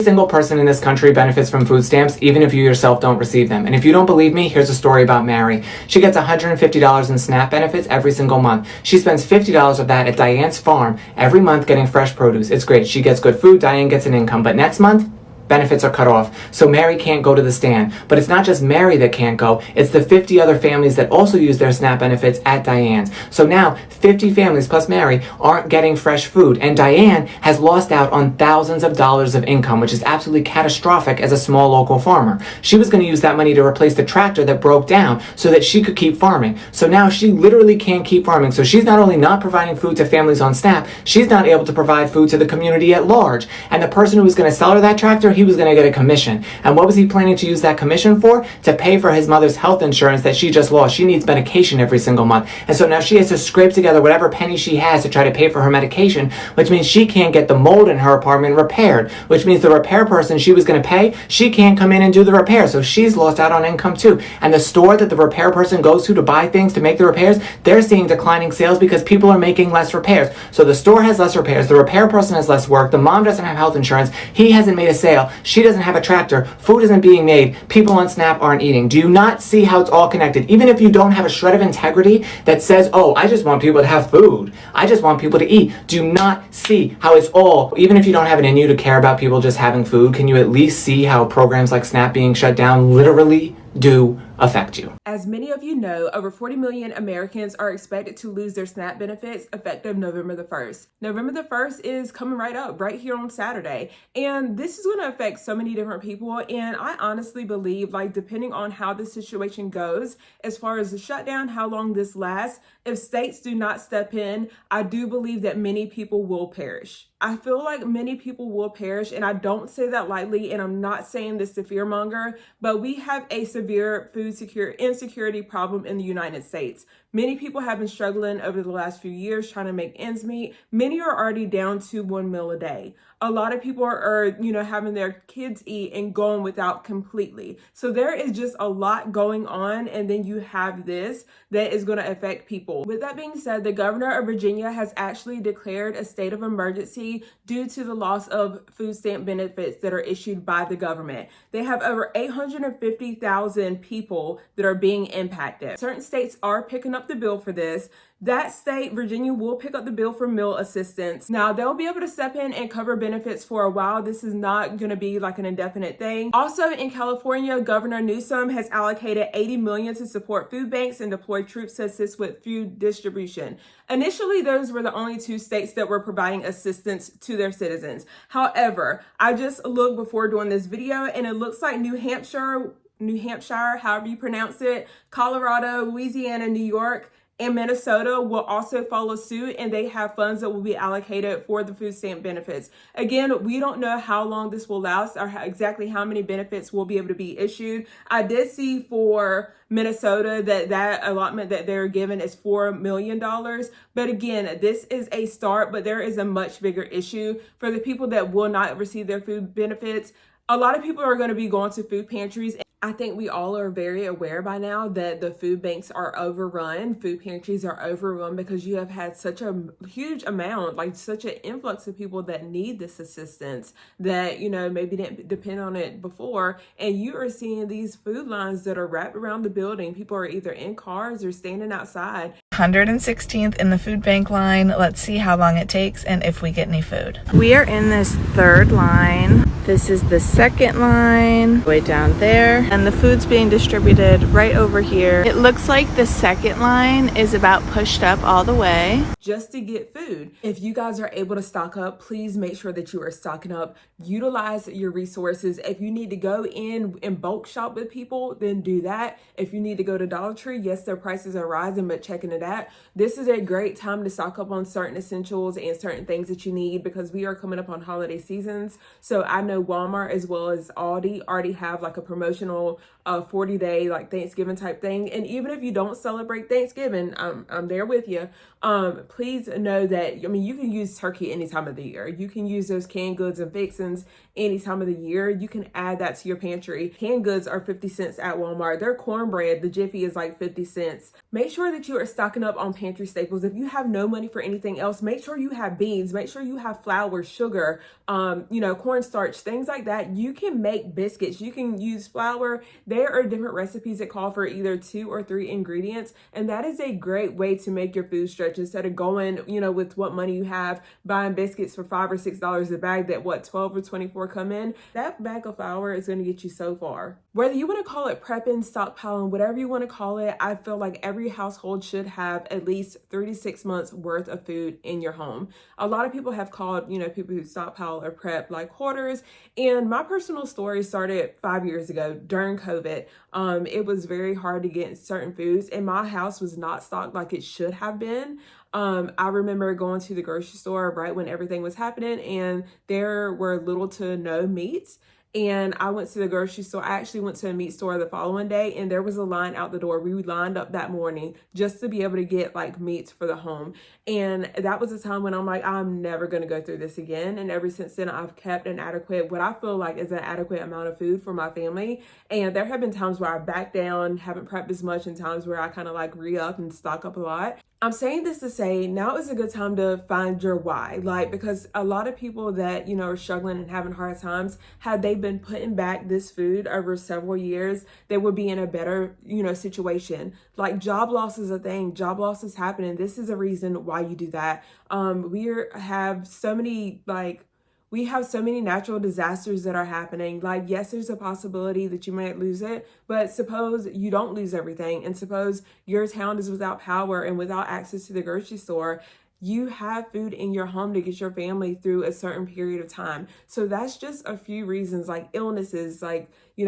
Single person in this country benefits from food stamps, even if you yourself don't receive them. And if you don't believe me, here's a story about Mary. She gets $150 in SNAP benefits every single month. She spends $50 of that at Diane's farm every month getting fresh produce. It's great. She gets good food, Diane gets an income. But next month, benefits are cut off, so Mary can't go to the stand. But it's not just Mary that can't go, it's the 50 other families that also use their SNAP benefits at Diane's. So now 50 families plus Mary aren't getting fresh food, and Diane has lost out on thousands of dollars of income, which is absolutely catastrophic as a small local farmer. She was going to use that money to replace the tractor that broke down so that she could keep farming. So now she literally can't keep farming. So she's not only not providing food to families on SNAP, she's not able to provide food to the community at large. And the person who was going to sell her that tractor, he was going to get a commission. And what was he planning to use that commission for? To pay for his mother's health insurance that she just lost. She needs medication every single month. And so now she has to scrape together whatever penny she has to try to pay for her medication, which means she can't get the mold in her apartment repaired, which means the repair person she was going to pay, she can't come in and do the repair. So she's lost out on income too. And the store that the repair person goes to buy things to make the repairs, they're seeing declining sales because people are making less repairs. So the store has less repairs, the repair person has less work, the mom doesn't have health insurance, he hasn't made a sale, she doesn't have a tractor, food isn't being made, people on SNAP aren't eating. Do you not see how it's all connected? Even if you don't have a shred of integrity that says, oh, I just want people to have food, I just want people to eat, do you not see how it's all, even if you don't have it in you to care about people just having food, can you at least see how programs like SNAP being shut down literally do affect you? As many of you know, over 40 million Americans are expected to lose their SNAP benefits effective November the 1st. November the 1st is coming right up, right here on Saturday. And this is going to affect so many different people. And I honestly believe, like, depending on how this situation goes, as far as the shutdown, how long this lasts, if states do not step in, I do believe that many people will perish. I feel like many people will perish, and I don't say that lightly, and I'm not saying this to fearmonger, but we have a severe food insecurity problem in the United States. Many people have been struggling over the last few years trying to make ends meet. Many are already down to one meal a day. A lot of people are having their kids eat and going without completely. So there is just a lot going on, and then you have this that is going to affect people. With that being said, the governor of Virginia has actually declared a state of emergency due to the loss of food stamp benefits that are issued by the government. They have over 850,000 people that are being impacted. Certain states are picking up the bill for this. That state, Virginia, will pick up the bill for meal assistance. Now, they'll be able to step in and cover benefits for a while. This is not going to be like an indefinite thing. Also, in California, Governor Newsom has allocated $80 million to support food banks and deploy troops to assist with food distribution. Initially, those were the only two states that were providing assistance to their citizens. However, I just looked before doing this video, and it looks like New Hampshire, however you pronounce it, Colorado, Louisiana, New York, and Minnesota will also follow suit, and they have funds that will be allocated for the food stamp benefits. Again, we don't know how long this will last or exactly how many benefits will be able to be issued. I did see for Minnesota that allotment that they're given is $4 million. But again, this is a start, but there is a much bigger issue for the people that will not receive their food benefits. A lot of people are going to be going to food pantries. I think we all are very aware by now that the food banks are overrun, food pantries are overrun because you have had such a huge amount, like such an influx of people that need this assistance that, maybe didn't depend on it before. And you are seeing these food lines that are wrapped around the building. People are either in cars or standing outside. 116th in the food bank line. Let's see how long it takes and if we get any food. We are in this third line. This is the second line way down there, and the food's being distributed right over here. It looks like the second line is about pushed up all the way just to get food. If you guys are able to stock up, please make sure that you are stocking up. Utilize your resources. If you need to go in and bulk shop with people, then do that. If you need to go to Dollar Tree, yes, their prices are rising, but checking it out. This is a great time to stock up on certain essentials and certain things that you need because we are coming up on holiday seasons. So I know Walmart as well as Aldi already have like a promotional 40-day like Thanksgiving type thing. And even if you don't celebrate Thanksgiving, I'm there with you. Please know that, you can use turkey any time of the year. You can use those canned goods and fixings any time of the year. You can add that to your pantry. Canned goods are 50 cents at Walmart. Their cornbread, the Jiffy, is like 50 cents. Make sure that you are stocking up on pantry staples. If you have no money for anything else, make sure you have beans, make sure you have flour, sugar, cornstarch, things like that. You can make biscuits. You can use flour. There are different recipes that call for either 2 or 3 ingredients. And that is a great way to make your food stretch instead of going, with what money you have, buying biscuits for $5 or $6 a bag that 12 or 24 come in. That bag of flour is going to get you so far. Whether you want to call it prepping, stockpiling, whatever you want to call it, I feel like every household should have at least 3 to 6 months worth of food in your home. A lot of people have called, people who stockpile or prep like hoarders. And my personal story started 5 years ago during COVID. It was very hard to get certain foods, and my house was not stocked like it should have been. I remember going to the grocery store right when everything was happening, and there were little to no meats. And I went to the grocery store. I actually went to a meat store the following day, and there was a line out the door. We lined up that morning just to be able to get like meats for the home. And that was a time when I'm like, I'm never going to go through this again. And ever since then, I've kept what I feel like is an adequate amount of food for my family. And there have been times where I back down, haven't prepped as much, and times where I kind of like re-up and stock up a lot. I'm saying this to say now is a good time to find your why, because a lot of people that, are struggling and having hard times, had they been putting back this food over several years, they would be in a better, situation. Like job loss is a thing. Job loss is happening. This is a reason why you do that. We have so many natural disasters that are happening. Like, yes, there's a possibility that you might lose it, but suppose you don't lose everything, and suppose your town is without power and without access to the grocery store. You have food in your home to get your family through a certain period of time. So that's just a few reasons, like illnesses,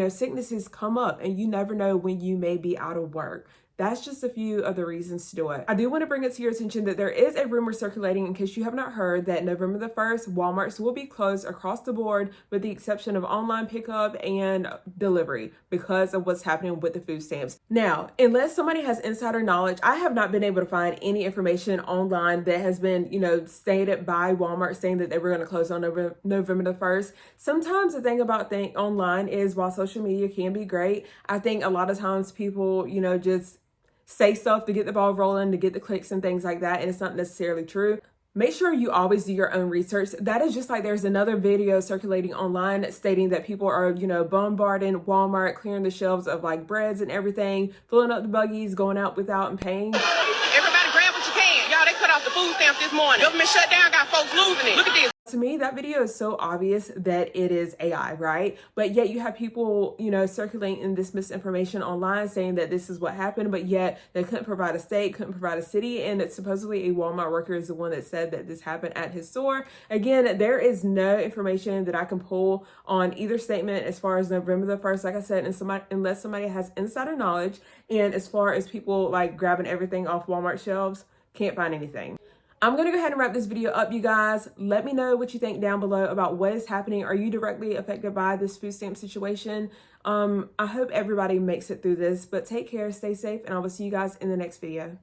sicknesses come up, and you never know when you may be out of work. That's just a few of the reasons to do it. I do want to bring it to your attention that there is a rumor circulating, in case you have not heard, that November the 1st, Walmarts will be closed across the board with the exception of online pickup and delivery because of what's happening with the food stamps. Now, unless somebody has insider knowledge, I have not been able to find any information online that has been, stated by Walmart saying that they were going to close on November the 1st. Sometimes the thing about online is, while social media can be great, I think a lot of times people, just say stuff to get the ball rolling, to get the clicks and things like that, and it's not necessarily true. Make sure you always do your own research. That is just like there's another video circulating online stating that people are, bombarding Walmart, clearing the shelves of like breads and everything, filling up the buggies, going out without and paying. Everybody grab what you can. Y'all, they cut off the food stamps this morning. Government shut down, got folks losing it. Look at this. To me, that video is so obvious that it is AI, right? But yet you have people, circulating this misinformation online saying that this is what happened, but yet they couldn't provide a state, couldn't provide a city, and that supposedly a Walmart worker is the one that said that this happened at his store. Again, there is no information that I can pull on either statement as far as November the 1st, like I said, unless somebody has insider knowledge. And as far as people like grabbing everything off Walmart shelves, can't find anything. I'm going to go ahead and wrap this video up, you guys. Let me know what you think down below about what is happening. Are you directly affected by this food stamp situation? I hope everybody makes it through this, but take care, stay safe, and I will see you guys in the next video.